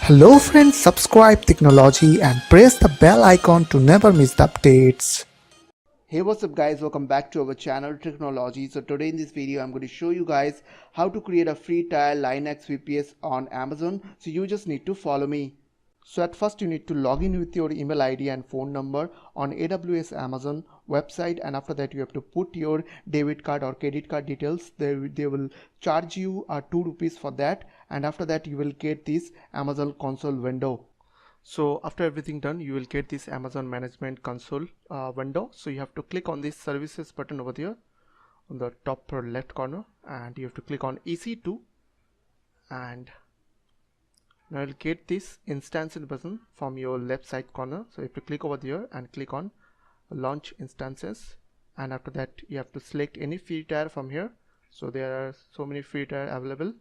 Hello friends, subscribe Tricknology and press the bell icon to never miss the updates. Hey, what's up guys, welcome back to our channel Tricknology. So today in this video I'm going to show you guys how to create a free trial Linux VPS on Amazon. So you just need to follow me. So at first you need to log in with your email ID and phone number on AWS Amazon website, and after that you have to put your debit card or credit card details. They will charge you 2 rupees for that, and after that you will get this Amazon console window. So after everything done, you will get this Amazon management console window. So you have to click on this services button over there on the top left corner, and you have to click on EC2, and now you'll get this instance button from your left side corner. So you have to click over there and click on launch instances, and after that you have to select any free tier from here. So there are so many free tier available,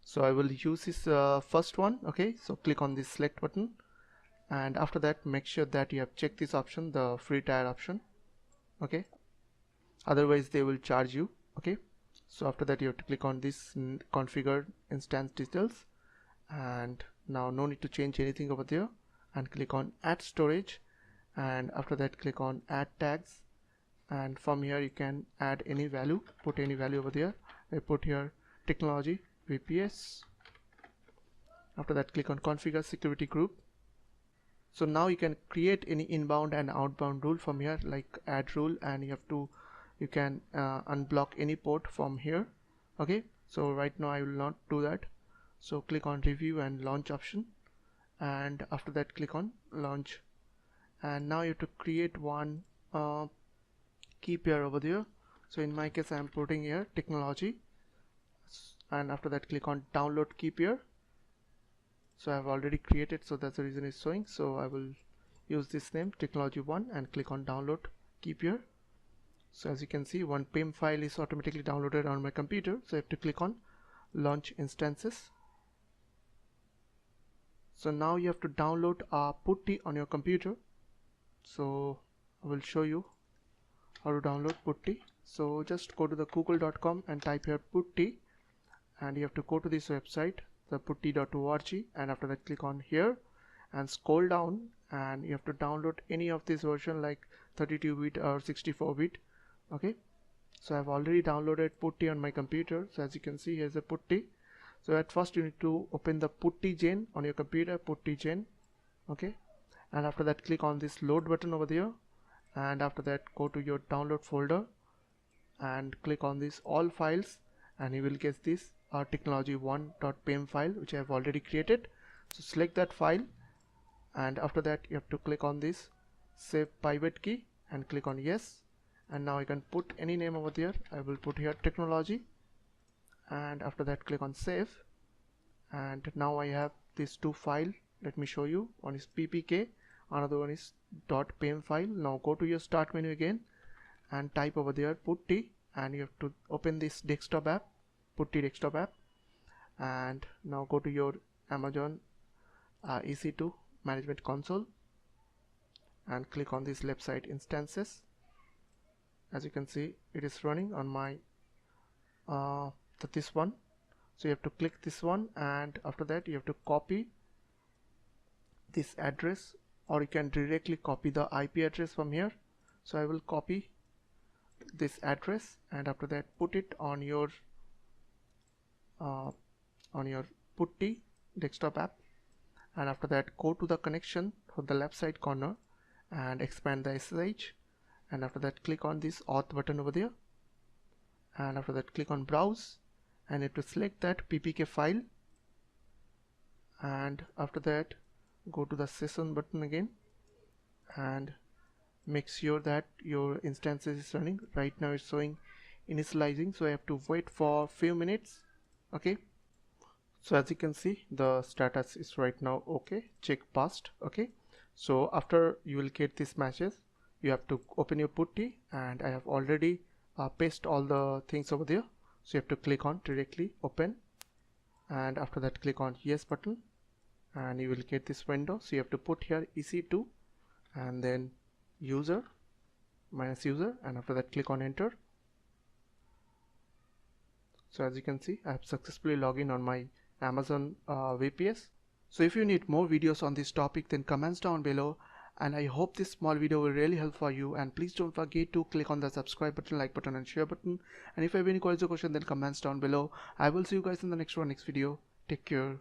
so I will use this first one. Okay, so click on this select button, and after that make sure that you have checked this option, the free tier option. Okay, otherwise they will charge you. Okay, so after that you have to click on this configure instance details, and now no need to change anything over there, and click on add storage, and after that click on add tags, and from here you can add any value, put any value over there. I put here Tricknology VPS. After that click on configure security group. So now you can create any inbound and outbound rule from here, like add rule, and you can unblock any port from here. Okay, so right now I will not do that. So click on review and launch option, and after that click on launch, and now you have to create one key pair over there. So in my case I am putting here Tricknology, and after that click on download key pair. So I have already created, so that's the reason it's showing. So I will use this name Tricknology1 and click on download keep here. So as you can see, one PIM file is automatically downloaded on my computer. So I have to click on launch instances. So now you have to download a putty on your computer. So I will show you how to download putty. So just go to the google.com and type here putty, and you have to go to this website, the putty.org, and after that click on here and scroll down, and you have to download any of this version like 32-bit or 64-bit. Okay, so I've already downloaded putty on my computer. So as you can see, here's a putty. So at first you need to open the putty gen on your computer, putty gen. Okay, and after that click on this load button over there, and after that go to your download folder and click on this all files, and you will get this Tricknology1.pem file which I have already created. So select that file, and after that you have to click on this save pivot key and click on yes, and now I can put any name over there. I will put here Tricknology, and after that click on save, and now I have these two files. Let me show you. One is ppk, another one is .pem file. Now go to your start menu again and type over there putty, and you have to open this desktop app, putty desktop app, and now go to your Amazon EC2 management console and click on this left side instances. As you can see, it is running on my this one. So you have to click this one, and after that you have to copy this address, or you can directly copy the IP address from here. So I will copy this address, and after that put it on your putty desktop app, and after that go to the connection for the left side corner and expand the SSH, and after that click on this auth button over there, and after that click on browse, and you have to select that ppk file, and after that go to the session button again and make sure that your instances is running. Right now it's showing initializing, so I have to wait for few minutes. Okay, so as you can see, the status is right now okay, check passed. Okay, so after you will get this message, you have to open your putty, and I have already pasted all the things over there. So you have to click on directly open, and after that click on yes button, and you will get this window. So you have to put here EC2 and then user minus user, and after that click on enter. So as you can see, I have successfully logged in on my Amazon VPS. So if you need more videos on this topic, then comments down below, and I hope this small video will really help for you. And please don't forget to click on the subscribe button, like button and share button. And if you have any questions or question, then comments down below. I will see you guys in the next video. Take care.